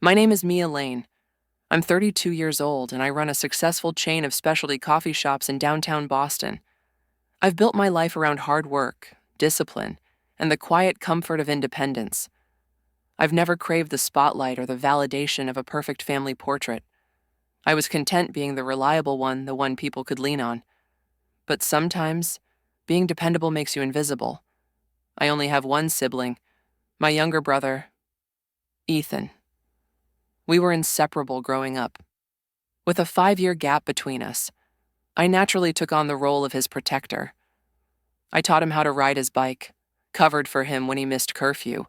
My name is Mia Lane. I'm 32 years old and I run a successful chain of specialty coffee shops in downtown Boston. I've built my life around hard work, discipline, and the quiet comfort of independence. I've never craved the spotlight or the validation of a perfect family portrait. I was content being the reliable one, the one people could lean on. But sometimes, being dependable makes you invisible. I only have one sibling, my younger brother, Ethan. We were inseparable growing up. With a 5-year gap between us, I naturally took on the role of his protector. I taught him how to ride his bike, covered for him when he missed curfew,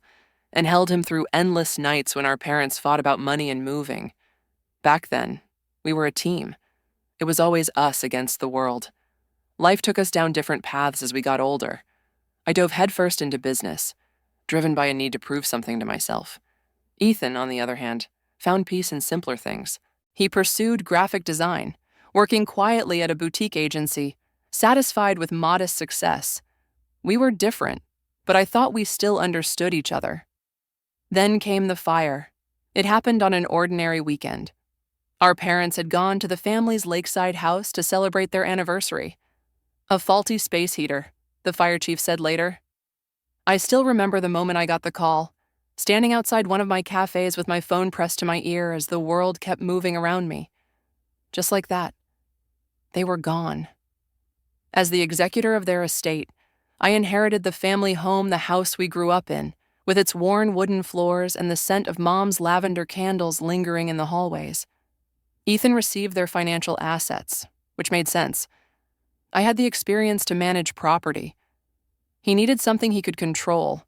and held him through endless nights when our parents fought about money and moving. Back then, we were a team. It was always us against the world. Life took us down different paths as we got older. I dove headfirst into business, driven by a need to prove something to myself. Ethan, on the other hand, found peace in simpler things. He pursued graphic design, working quietly at a boutique agency, satisfied with modest success. We were different, but I thought we still understood each other. Then came the fire. It happened on an ordinary weekend. Our parents had gone to the family's lakeside house to celebrate their anniversary. A faulty space heater, the fire chief said later. I still remember the moment I got the call, standing outside one of my cafes with my phone pressed to my ear as the world kept moving around me. Just like that. They were gone. As the executor of their estate, I inherited the family home, the house we grew up in, with its worn wooden floors and the scent of Mom's lavender candles lingering in the hallways. Ethan received their financial assets, which made sense. I had the experience to manage property. He needed something he could control,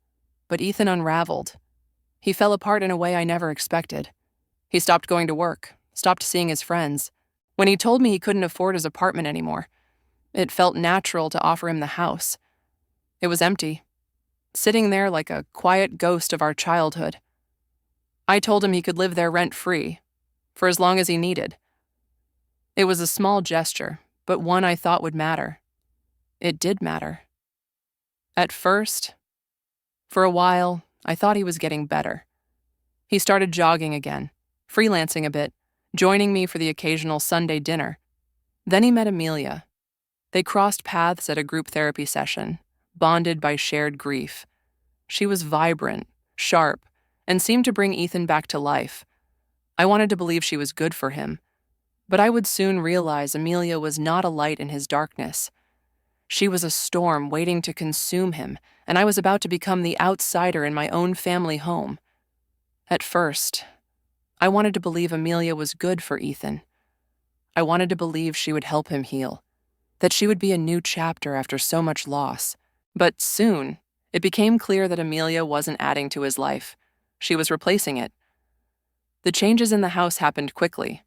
but Ethan unraveled. He fell apart in a way I never expected. He stopped going to work, stopped seeing his friends. When he told me he couldn't afford his apartment anymore, it felt natural to offer him the house. It was empty, sitting there like a quiet ghost of our childhood. I told him he could live there rent-free, for as long as he needed. It was a small gesture, but one I thought would matter. It did matter. At first, for a while, I thought he was getting better. He started jogging again, freelancing a bit, joining me for the occasional Sunday dinner. Then he met Amelia. They crossed paths at a group therapy session, bonded by shared grief. She was vibrant, sharp, and seemed to bring Ethan back to life. I wanted to believe she was good for him, but I would soon realize Amelia was not a light in his darkness. She was a storm waiting to consume him, and I was about to become the outsider in my own family home. At first, I wanted to believe Amelia was good for Ethan. I wanted to believe she would help him heal, that she would be a new chapter after so much loss. But soon, it became clear that Amelia wasn't adding to his life. She was replacing it. The changes in the house happened quickly.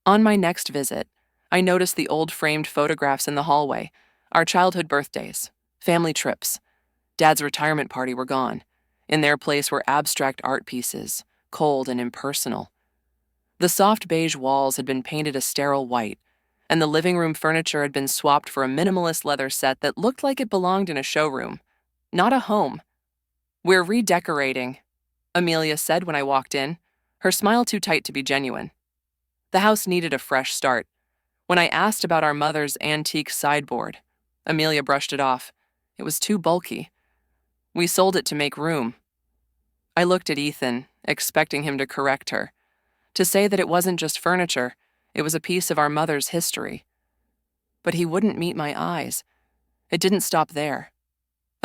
On my next visit, I noticed the old framed photographs in the hallway, our childhood birthdays, family trips. Dad's retirement party were gone. In their place were abstract art pieces, cold and impersonal. The soft beige walls had been painted a sterile white, and the living room furniture had been swapped for a minimalist leather set that looked like it belonged in a showroom, not a home. "We're redecorating," Amelia said when I walked in, her smile too tight to be genuine. The house needed a fresh start. When I asked about our mother's antique sideboard, Amelia brushed it off. It was too bulky. We sold it to make room. I looked at Ethan, expecting him to correct her, to say that it wasn't just furniture, it was a piece of our mother's history. But he wouldn't meet my eyes. It didn't stop there.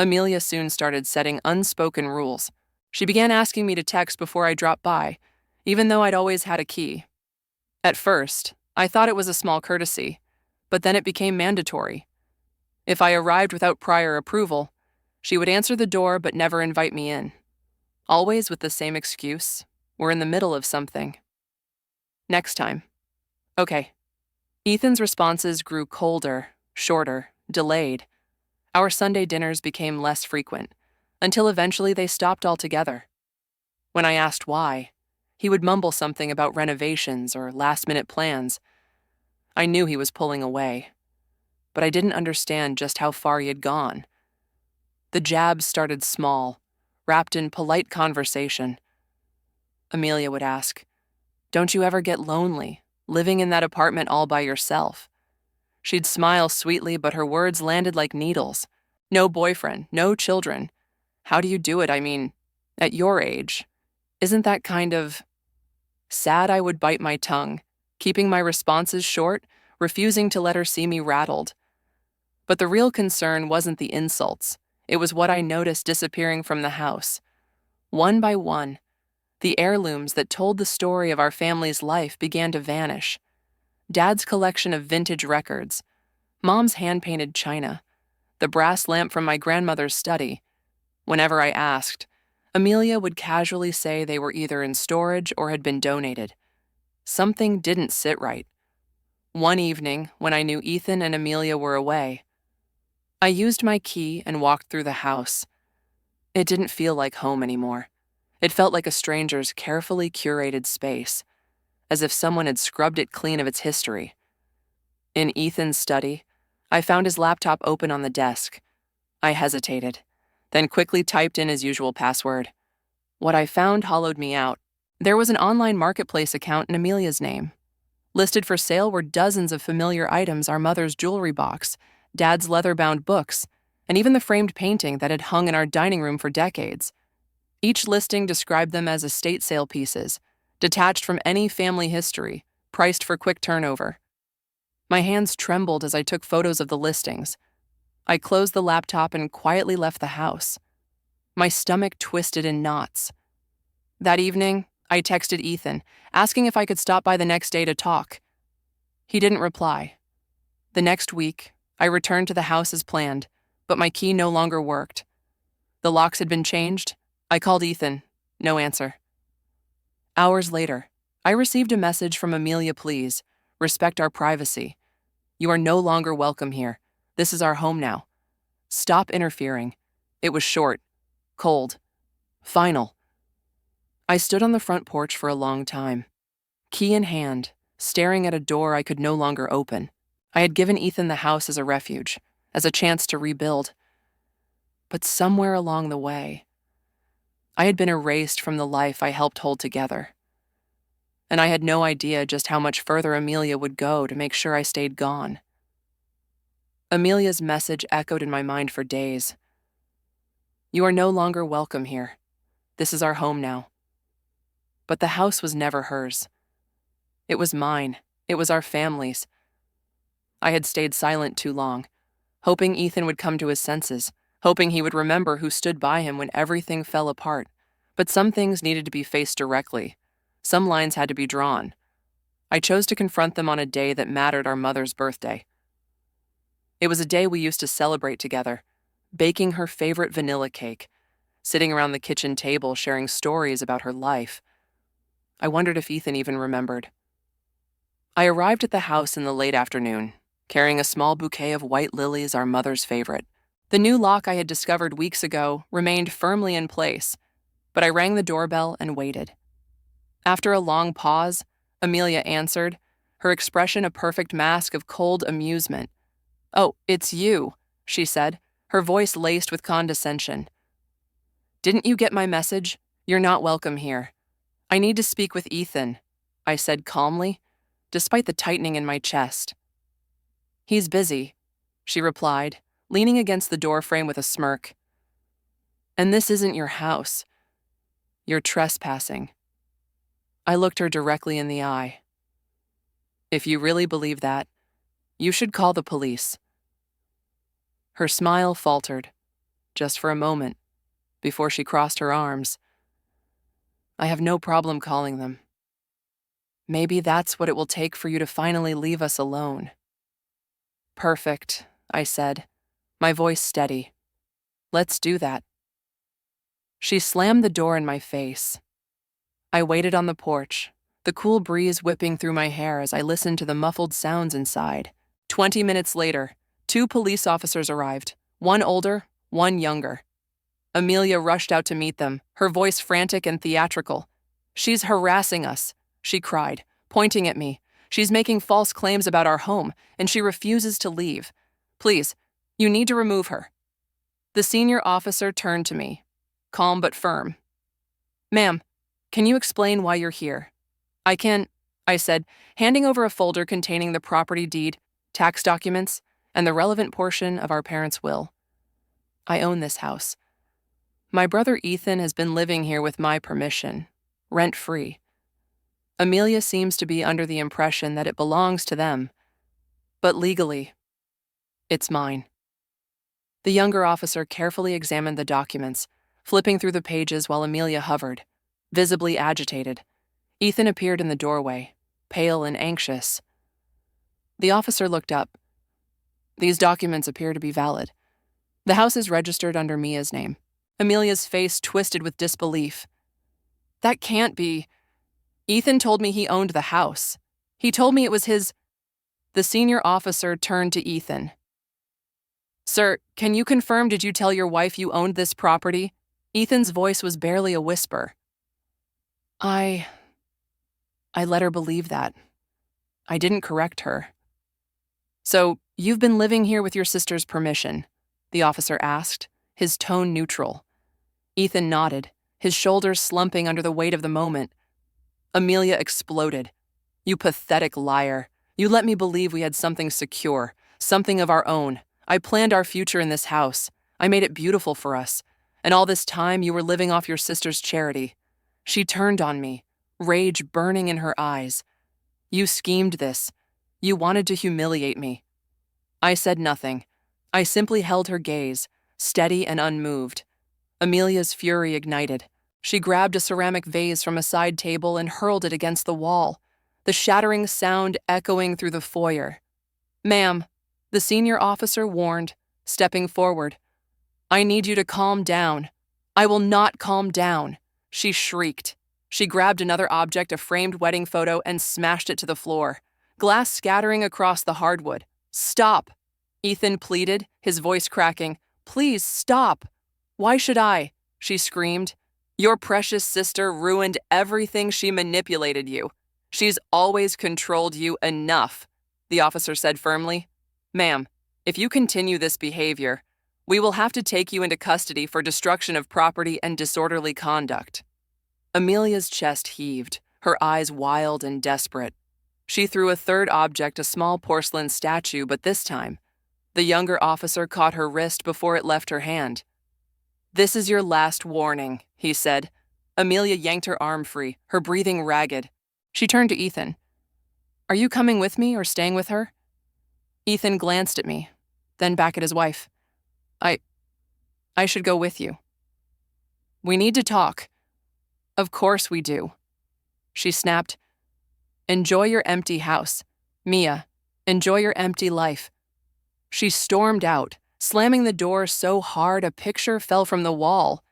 Amelia soon started setting unspoken rules. She began asking me to text before I dropped by, even though I'd always had a key. At first, I thought it was a small courtesy, but then it became mandatory. If I arrived without prior approval, she would answer the door but never invite me in. Always with the same excuse: we're in the middle of something. Next time. Okay. Ethan's responses grew colder, shorter, delayed. Our Sunday dinners became less frequent, until eventually they stopped altogether. When I asked why, he would mumble something about renovations or last-minute plans. I knew he was pulling away, but I didn't understand just how far he had gone. The jabs started small, wrapped in polite conversation. Amelia would ask. Don't you ever get lonely, living in that apartment all by yourself? She'd smile sweetly, but her words landed like needles. No boyfriend, no children. How do you do it? I mean, at your age. Isn't that kind of sad? I would bite my tongue, keeping my responses short, refusing to let her see me rattled. But the real concern wasn't the insults. It was what I noticed disappearing from the house. One by one, the heirlooms that told the story of our family's life began to vanish. Dad's collection of vintage records, Mom's hand-painted china, the brass lamp from my grandmother's study. Whenever I asked, Amelia would casually say they were either in storage or had been donated. Something didn't sit right. One evening, when I knew Ethan and Amelia were away, I used my key and walked through the house. It didn't feel like home anymore. It felt like a stranger's carefully curated space, as if someone had scrubbed it clean of its history. In Ethan's study, I found his laptop open on the desk. I hesitated, then quickly typed in his usual password. What I found hollowed me out. There was an online marketplace account in Amelia's name. Listed for sale were dozens of familiar items: our mother's jewelry box, Dad's leather-bound books, and even the framed painting that had hung in our dining room for decades. Each listing described them as estate sale pieces, detached from any family history, priced for quick turnover. My hands trembled as I took photos of the listings. I closed the laptop and quietly left the house. My stomach twisted in knots. That evening, I texted Ethan, asking if I could stop by the next day to talk. He didn't reply. The next week, I returned to the house as planned, but my key no longer worked. The locks had been changed. I called Ethan. No answer. Hours later, I received a message from Amelia. Please, respect our privacy. You are no longer welcome here. This is our home now. Stop interfering. It was short, cold, final. I stood on the front porch for a long time, key in hand, staring at a door I could no longer open. I had given Ethan the house as a refuge, as a chance to rebuild. But somewhere along the way, I had been erased from the life I helped hold together. And I had no idea just how much further Amelia would go to make sure I stayed gone. Amelia's message echoed in my mind for days. You are no longer welcome here. This is our home now. But the house was never hers. It was mine. It was our family's. I had stayed silent too long, hoping Ethan would come to his senses, hoping he would remember who stood by him when everything fell apart. But some things needed to be faced directly. Some lines had to be drawn. I chose to confront them on a day that mattered: our mother's birthday. It was a day we used to celebrate together, baking her favorite vanilla cake, sitting around the kitchen table sharing stories about her life. I wondered if Ethan even remembered. I arrived at the house in the late afternoon, carrying a small bouquet of white lilies, our mother's favorite. The new lock I had discovered weeks ago remained firmly in place, but I rang the doorbell and waited. After a long pause, Amelia answered, her expression a perfect mask of cold amusement. "Oh, it's you," she said, her voice laced with condescension. "Didn't you get my message? You're not welcome here." "I need to speak with Ethan," I said calmly, despite the tightening in my chest. "He's busy," she replied, leaning against the doorframe with a smirk. "And this isn't your house. You're trespassing." I looked her directly in the eye. "If you really believe that, you should call the police." Her smile faltered, just for a moment, before she crossed her arms. "I have no problem calling them. Maybe that's what it will take for you to finally leave us alone." "Perfect," I said, my voice steady. "Let's do that." She slammed the door in my face. I waited on the porch, the cool breeze whipping through my hair as I listened to the muffled sounds inside. 20 minutes later, 2 police officers arrived, one older, one younger. Amelia rushed out to meet them, her voice frantic and theatrical. "She's harassing us," she cried, pointing at me. "She's making false claims about our home, and she refuses to leave. Please, you need to remove her." The senior officer turned to me, calm but firm. "Ma'am, Can you explain why you're here? I said, handing over a folder containing the property deed, tax documents, and the relevant portion of our parents' will. I own this house. My brother Ethan has been living here with my permission, rent-free. Amelia seems to be under the impression that it belongs to them, but legally, it's mine. The younger officer carefully examined the documents, flipping through the pages while Amelia hovered, visibly agitated. Ethan appeared in the doorway, pale and anxious. The officer looked up. These documents appear to be valid. The house is registered under Mia's name. Amelia's face twisted with disbelief. That can't be. Ethan told me he owned the house. He told me it was his. The senior officer turned to Ethan. Sir, can you confirm, did you tell your wife you owned this property? Ethan's voice was barely a whisper. I let her believe that. I didn't correct her. So, you've been living here with your sister's permission? The officer asked, his tone neutral. Ethan nodded, his shoulders slumping under the weight of the moment. Amelia exploded. You pathetic liar. You let me believe we had something secure, something of our own. I planned our future in this house. I made it beautiful for us. And all this time you were living off your sister's charity. She turned on me, rage burning in her eyes. You schemed this. You wanted to humiliate me. I said nothing. I simply held her gaze, steady and unmoved. Amelia's fury ignited. She grabbed a ceramic vase from a side table and hurled it against the wall, the shattering sound echoing through the foyer. Ma'am, the senior officer warned, stepping forward. I need you to calm down. I will not calm down, she shrieked. She grabbed another object, a framed wedding photo, and smashed it to the floor, glass scattering across the hardwood. Stop, Ethan pleaded, his voice cracking. Please stop. Why should I? She screamed. Your precious sister ruined everything. She manipulated you. She's always controlled you enough, the officer said firmly. Ma'am, if you continue this behavior, we will have to take you into custody for destruction of property and disorderly conduct. Amelia's chest heaved, her eyes wild and desperate. She threw a third object, a small porcelain statue, but this time, the younger officer caught her wrist before it left her hand. This is your last warning, he said. Amelia yanked her arm free, her breathing ragged. She turned to Ethan. Are you coming with me or staying with her? Ethan glanced at me, then back at his wife. I should go with you. We need to talk. Of course we do. She snapped. Enjoy your empty house. Mia, enjoy your empty life. She stormed out, slamming the door so hard a picture fell from the wall.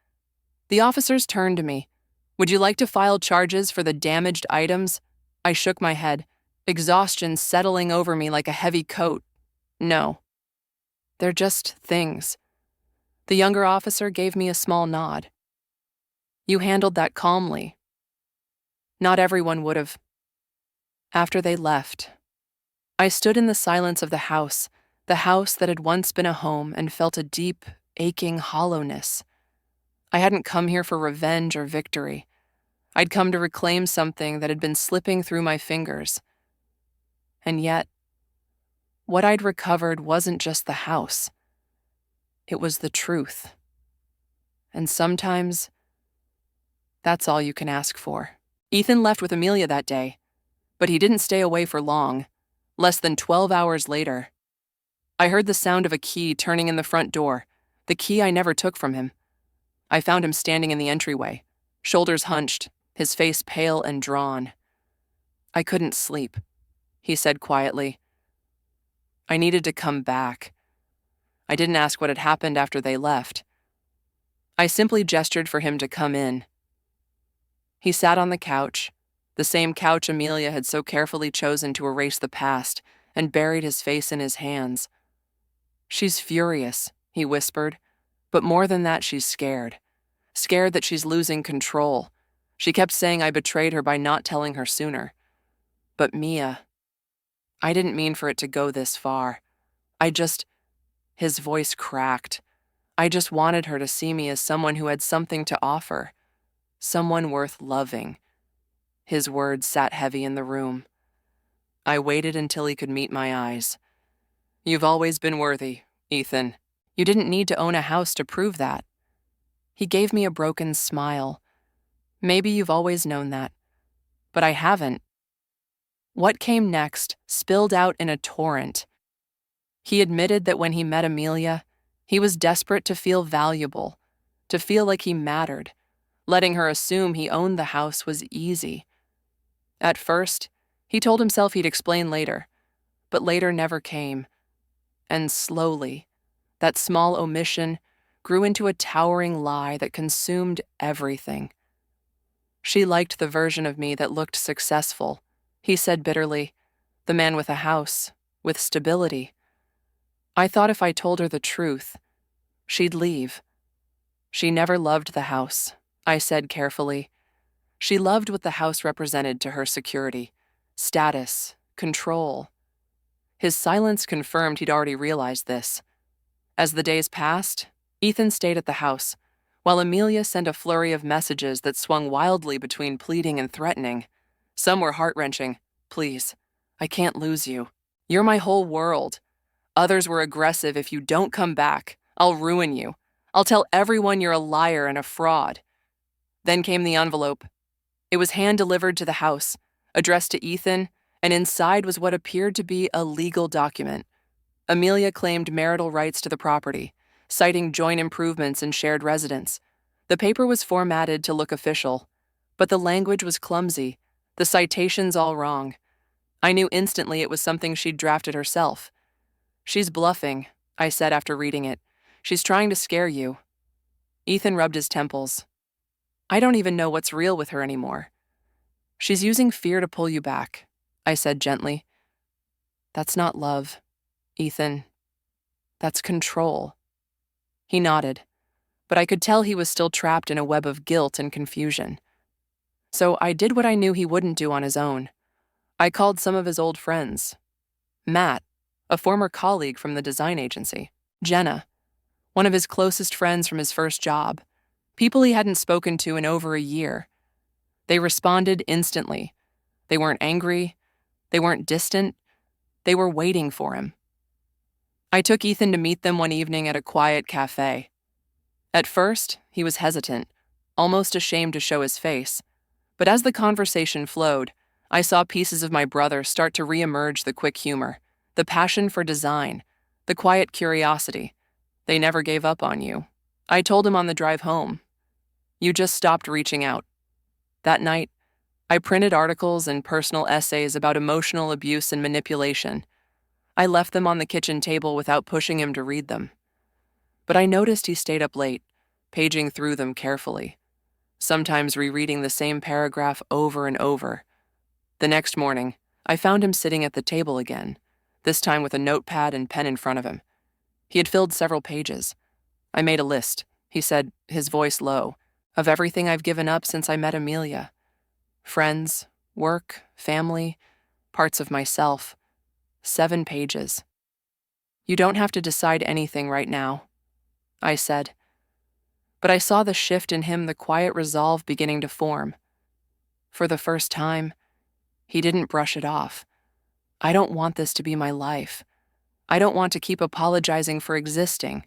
The officers turned to me. Would you like to file charges for the damaged items? I shook my head, exhaustion settling over me like a heavy coat. No. They're just things. The younger officer gave me a small nod. You handled that calmly. Not everyone would have. After they left, I stood in the silence of the house that had once been a home, and felt a deep, aching hollowness. I hadn't come here for revenge or victory. I'd come to reclaim something that had been slipping through my fingers. And yet, what I'd recovered wasn't just the house. It was the truth. And sometimes, that's all you can ask for. Ethan left with Amelia that day, but he didn't stay away for long. Less than 12 hours later, I heard the sound of a key turning in the front door, the key I never took from him. I found him standing in the entryway, shoulders hunched, his face pale and drawn. I couldn't sleep, he said quietly. I needed to come back. I didn't ask what had happened after they left. I simply gestured for him to come in. He sat on the couch, the same couch Amelia had so carefully chosen to erase the past, and buried his face in his hands. She's furious, he whispered, but more than that, she's scared. Scared that she's losing control. She kept saying I betrayed her by not telling her sooner. But Mia, I didn't mean for it to go this far. His voice cracked. I just wanted her to see me as someone who had something to offer. someone worth loving. His words sat heavy in the room. I waited until he could meet my eyes. You've always been worthy, Ethan. You didn't need to own a house to prove that. He gave me a broken smile. Maybe you've always known that, but I haven't. What came next spilled out in a torrent. He admitted that when he met Amelia, he was desperate to feel valuable, to feel like he mattered. Letting her assume he owned the house was easy. At first, he told himself he'd explain later, but later never came. And slowly, that small omission grew into a towering lie that consumed everything. She liked the version of me that looked successful, he said bitterly, the man with a house, with stability. I thought if I told her the truth, she'd leave. She never loved the house, I said carefully. She loved what the house represented to her: security, status, control. His silence confirmed he'd already realized this. As the days passed, Ethan stayed at the house, while Amelia sent a flurry of messages that swung wildly between pleading and threatening. Some were heart-wrenching. Please, I can't lose you. You're my whole world. Others were aggressive. If you don't come back, I'll ruin you. I'll tell everyone you're a liar and a fraud. Then came the envelope. It was hand-delivered to the house, addressed to Ethan, and inside was what appeared to be a legal document. Amelia claimed marital rights to the property, citing joint improvements and shared residence. The paper was formatted to look official, but the language was clumsy, the citations all wrong. I knew instantly it was something she'd drafted herself. She's bluffing, I said after reading it. She's trying to scare you. Ethan rubbed his temples. I don't even know what's real with her anymore. She's using fear to pull you back, I said gently. That's not love, Ethan. That's control. He nodded, but I could tell he was still trapped in a web of guilt and confusion. So I did what I knew he wouldn't do on his own. I called some of his old friends. Matt, a former colleague from the design agency. Jenna, one of his closest friends from his first job. People he hadn't spoken to in over a year. They responded instantly. They weren't angry. They weren't distant. They were waiting for him. I took Ethan to meet them one evening at a quiet café. At first, he was hesitant, almost ashamed to show his face. But as the conversation flowed, I saw pieces of my brother start to reemerge: the quick humor, the passion for design, the quiet curiosity. They never gave up on you. I told him on the drive home. You just stopped reaching out. That night, I printed articles and personal essays about emotional abuse and manipulation. I left them on the kitchen table without pushing him to read them. But I noticed he stayed up late, paging through them carefully, sometimes rereading the same paragraph over and over. The next morning, I found him sitting at the table again, this time with a notepad and pen in front of him. He had filled several pages. I made a list, he said, his voice low, of everything I've given up since I met Amelia. Friends, work, family, parts of myself. 7 pages. You don't have to decide anything right now, I said. But I saw the shift in him, the quiet resolve beginning to form. For the first time, he didn't brush it off. I don't want this to be my life. I don't want to keep apologizing for existing.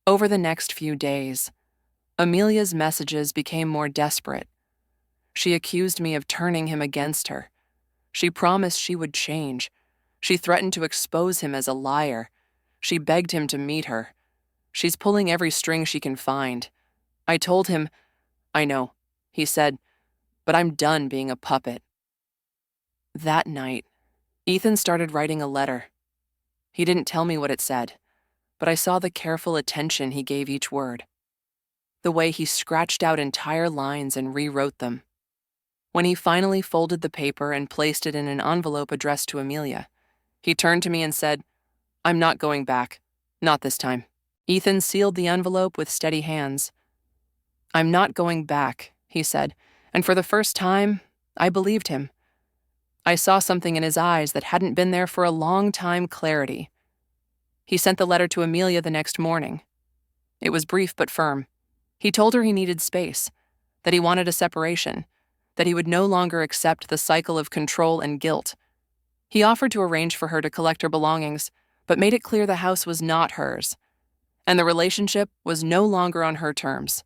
Over the next few days, Amelia's messages became more desperate. She accused me of turning him against her. She promised she would change. She threatened to expose him as a liar. She begged him to meet her. She's pulling every string she can find. I told him, I know, he said, but I'm done being a puppet. That night, Ethan started writing a letter. He didn't tell me what it said, but I saw the careful attention he gave each word, the way he scratched out entire lines and rewrote them. When he finally folded the paper and placed it in an envelope addressed to Amelia, he turned to me and said, I'm not going back. Not this time. Ethan sealed the envelope with steady hands. I'm not going back, he said, and for the first time, I believed him. I saw something in his eyes that hadn't been there for a long time: clarity. He sent the letter to Amelia the next morning. It was brief but firm. He told her he needed space, that he wanted a separation, that he would no longer accept the cycle of control and guilt. He offered to arrange for her to collect her belongings, but made it clear the house was not hers, and the relationship was no longer on her terms.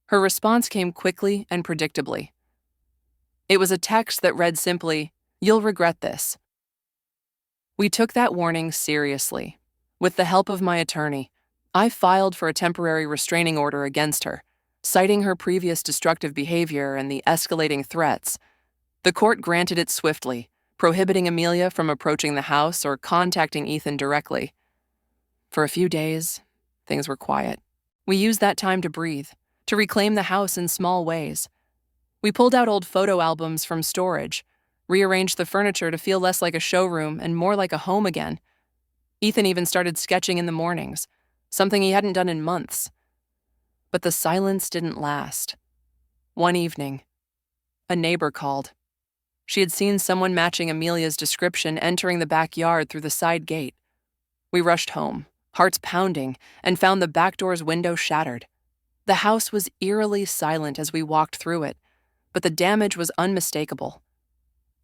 Her response came quickly and predictably. It was a text that read simply, "You'll regret this." We took that warning seriously. With the help of my attorney, I filed for a temporary restraining order against her, citing her previous destructive behavior and the escalating threats. The court granted it swiftly, prohibiting Amelia from approaching the house or contacting Ethan directly. For a few days, things were quiet. We used that time to breathe, to reclaim the house in small ways. We pulled out old photo albums from storage, rearranged the furniture to feel less like a showroom and more like a home again. Ethan even started sketching in the mornings, something he hadn't done in months. But the silence didn't last. One evening, a neighbor called. She had seen someone matching Amelia's description entering the backyard through the side gate. We rushed home, hearts pounding, and found the back door's window shattered. The house was eerily silent as we walked through it, but the damage was unmistakable.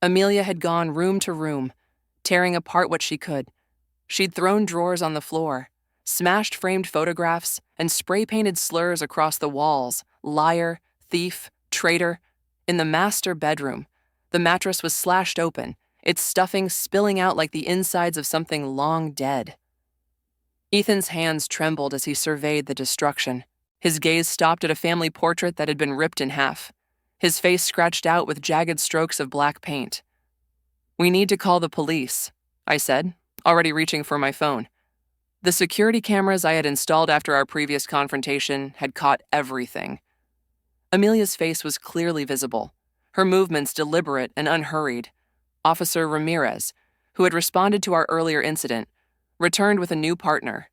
Amelia had gone room to room, tearing apart what she could. She'd thrown drawers on the floor, smashed framed photographs, and spray-painted slurs across the walls: liar, thief, traitor. In the master bedroom, the mattress was slashed open, its stuffing spilling out like the insides of something long dead. Ethan's hands trembled as he surveyed the destruction. His gaze stopped at a family portrait that had been ripped in half, his face scratched out with jagged strokes of black paint. "We need to call the police," I said, already reaching for my phone. The security cameras I had installed after our previous confrontation had caught everything. Amelia's face was clearly visible, her movements deliberate and unhurried. Officer Ramirez, who had responded to our earlier incident, returned with a new partner.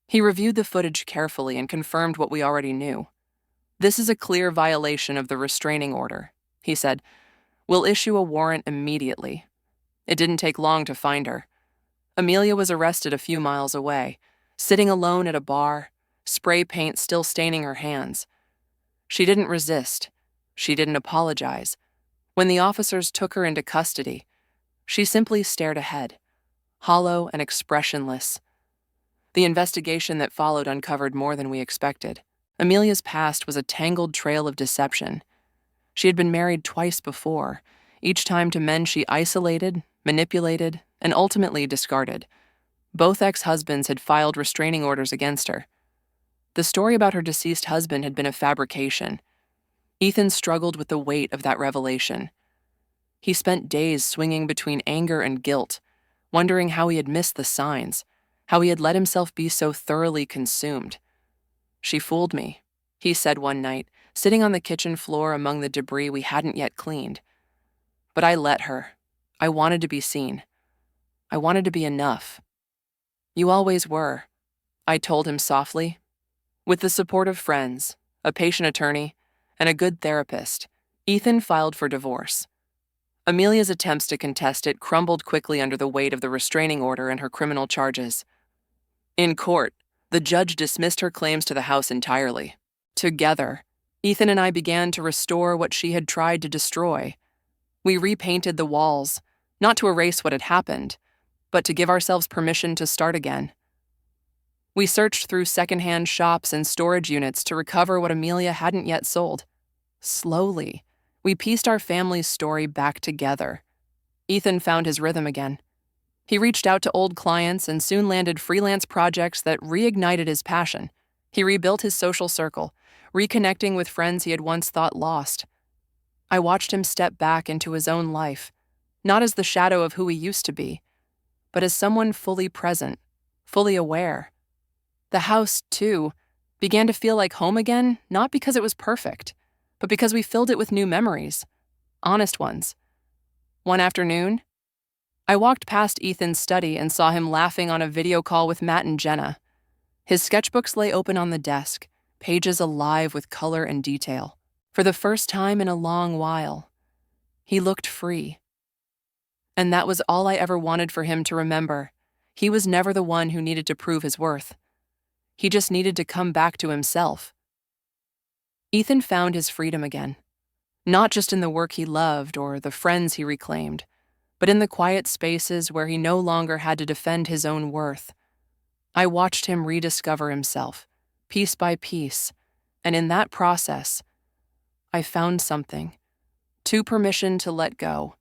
He reviewed the footage carefully and confirmed what we already knew. "This is a clear violation of the restraining order," he said. "We'll issue a warrant immediately." It didn't take long to find her. Amelia was arrested a few miles away, sitting alone at a bar, spray paint still staining her hands. She didn't resist. She didn't apologize. When the officers took her into custody, she simply stared ahead, hollow and expressionless. The investigation that followed uncovered more than we expected. Amelia's past was a tangled trail of deception. She had been married twice before, each time to men she isolated, manipulated, and ultimately discarded. Both ex-husbands had filed restraining orders against her. The story about her deceased husband had been a fabrication. Ethan struggled with the weight of that revelation. He spent days swinging between anger and guilt, wondering how he had missed the signs, how he had let himself be so thoroughly consumed. "She fooled me," he said one night, sitting on the kitchen floor among the debris we hadn't yet cleaned. "But I let her. I wanted to be seen. I wanted to be enough." "You always were," I told him softly. With the support of friends, a patient attorney, and a good therapist, Ethan filed for divorce. Amelia's attempts to contest it crumbled quickly under the weight of the restraining order and her criminal charges. In court, the judge dismissed her claims to the house entirely. Together, Ethan and I began to restore what she had tried to destroy. We repainted the walls, not to erase what had happened, but to give ourselves permission to start again. We searched through secondhand shops and storage units to recover what Amelia hadn't yet sold. Slowly, we pieced our family's story back together. Ethan found his rhythm again. He reached out to old clients and soon landed freelance projects that reignited his passion. He rebuilt his social circle, reconnecting with friends he had once thought lost. I watched him step back into his own life, not as the shadow of who he used to be, but as someone fully present, fully aware. The house, too, began to feel like home again, not because it was perfect, but because we filled it with new memories, honest ones. One afternoon, I walked past Ethan's study and saw him laughing on a video call with Matt and Jenna. His sketchbooks lay open on the desk, pages alive with color and detail. For the first time in a long while, he looked free. And that was all I ever wanted for him to remember. He was never the one who needed to prove his worth. He just needed to come back to himself. Ethan found his freedom again, not just in the work he loved or the friends he reclaimed, but in the quiet spaces where he no longer had to defend his own worth. I watched him rediscover himself, piece by piece, and in that process, I found something, permission to let go.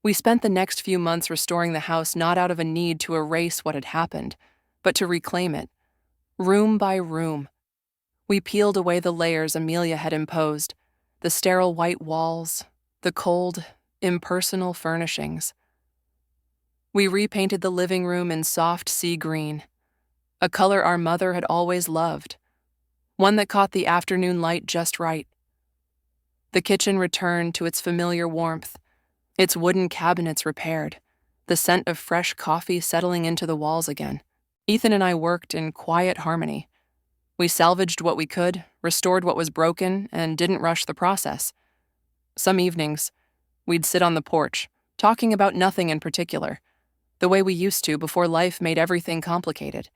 We spent the next few months restoring the house not out of a need to erase what had happened, but to reclaim it, room by room. We peeled away the layers Amelia had imposed, the sterile white walls, the cold, impersonal furnishings. We repainted the living room in soft sea green, a color our mother had always loved, one that caught the afternoon light just right. The kitchen returned to its familiar warmth, its wooden cabinets repaired, the scent of fresh coffee settling into the walls again. Ethan and I worked in quiet harmony. We salvaged what we could, restored what was broken, and didn't rush the process. Some evenings, we'd sit on the porch, talking about nothing in particular, the way we used to before life made everything complicated.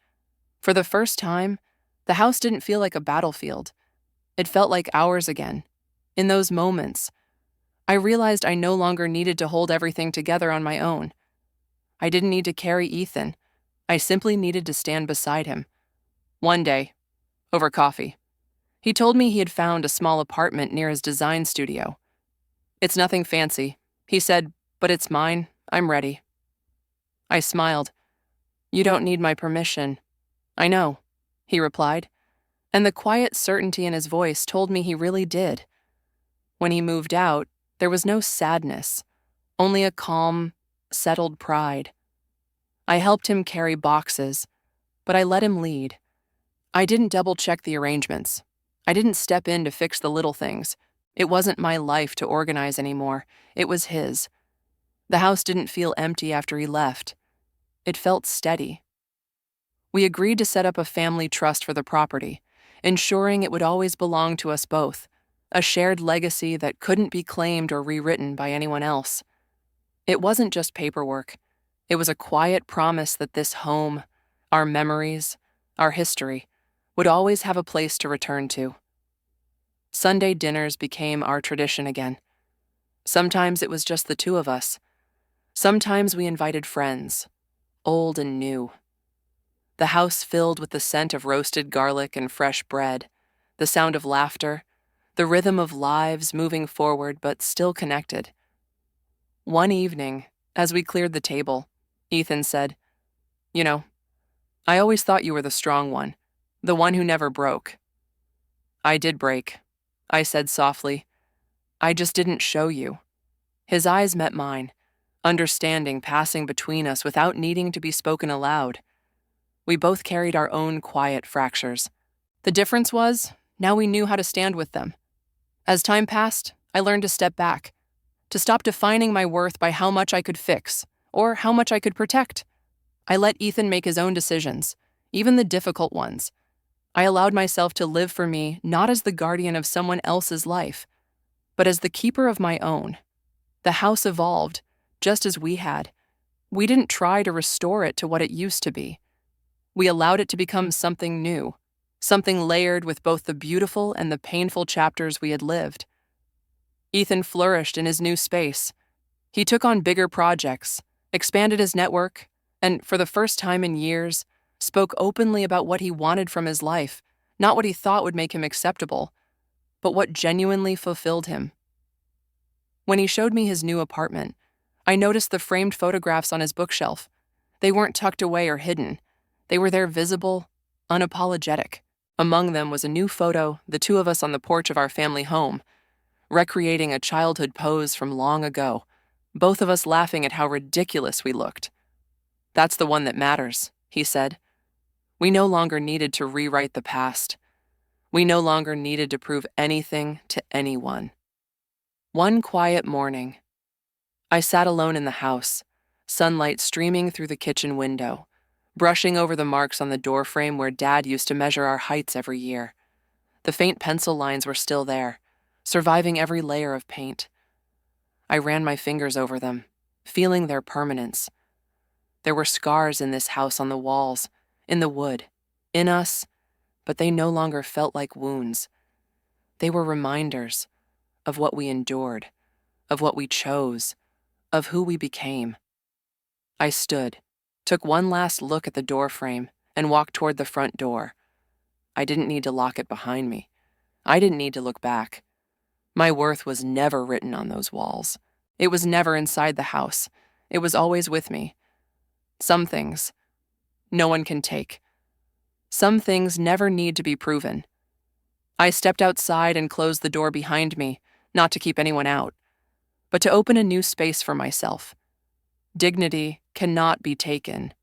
For the first time, the house didn't feel like a battlefield. It felt like ours again. In those moments, I realized I no longer needed to hold everything together on my own. I didn't need to carry Ethan. I simply needed to stand beside him. One day, over coffee, he told me he had found a small apartment near his design studio. "It's nothing fancy," he said, "but it's mine. I'm ready." I smiled. "You don't need my permission." "I know," he replied, and the quiet certainty in his voice told me he really did. When he moved out, there was no sadness, only a calm, settled pride. I helped him carry boxes, but I let him lead. I didn't double-check the arrangements. I didn't step in to fix the little things. It wasn't my life to organize anymore. It was his. The house didn't feel empty after he left. It felt steady. We agreed to set up a family trust for the property, ensuring it would always belong to us both, a shared legacy that couldn't be claimed or rewritten by anyone else. It wasn't just paperwork. It was a quiet promise that this home, our memories, our history, would always have a place to return to. Sunday dinners became our tradition again. Sometimes it was just the two of us. Sometimes we invited friends, old and new. The house filled with the scent of roasted garlic and fresh bread, the sound of laughter, the rhythm of lives moving forward but still connected. One evening, as we cleared the table, Ethan said, "You know, I always thought you were the strong one, the one who never broke." "I did break," I said softly. "I just didn't show you." His eyes met mine, understanding passing between us without needing to be spoken aloud. We both carried our own quiet fractures. The difference was, now we knew how to stand with them. As time passed, I learned to step back, to stop defining my worth by how much I could fix or how much I could protect. I let Ethan make his own decisions, even the difficult ones. I allowed myself to live for me not as the guardian of someone else's life, but as the keeper of my own. The house evolved, just as we had. We didn't try to restore it to what it used to be. We allowed it to become something new, something layered with both the beautiful and the painful chapters we had lived. Ethan flourished in his new space. He took on bigger projects, expanded his network, and for the first time in years, spoke openly about what he wanted from his life, not what he thought would make him acceptable, but what genuinely fulfilled him. When he showed me his new apartment, I noticed the framed photographs on his bookshelf. They weren't tucked away or hidden. They were there visible, unapologetic. Among them was a new photo, the two of us on the porch of our family home, recreating a childhood pose from long ago, both of us laughing at how ridiculous we looked. "That's the one that matters," he said. We no longer needed to rewrite the past. We no longer needed to prove anything to anyone. One quiet morning, I sat alone in the house, sunlight streaming through the kitchen window, brushing over the marks on the doorframe where Dad used to measure our heights every year. The faint pencil lines were still there, surviving every layer of paint. I ran my fingers over them, feeling their permanence. There were scars in this house on the walls, in the wood, in us, but they no longer felt like wounds. They were reminders of what we endured, of what we chose, of who we became. I stood, took one last look at the doorframe, and walked toward the front door. I didn't need to lock it behind me. I didn't need to look back. My worth was never written on those walls. It was never inside the house. It was always with me. Some things no one can take. Some things never need to be proven. I stepped outside and closed the door behind me, not to keep anyone out, but to open a new space for myself. Dignity cannot be taken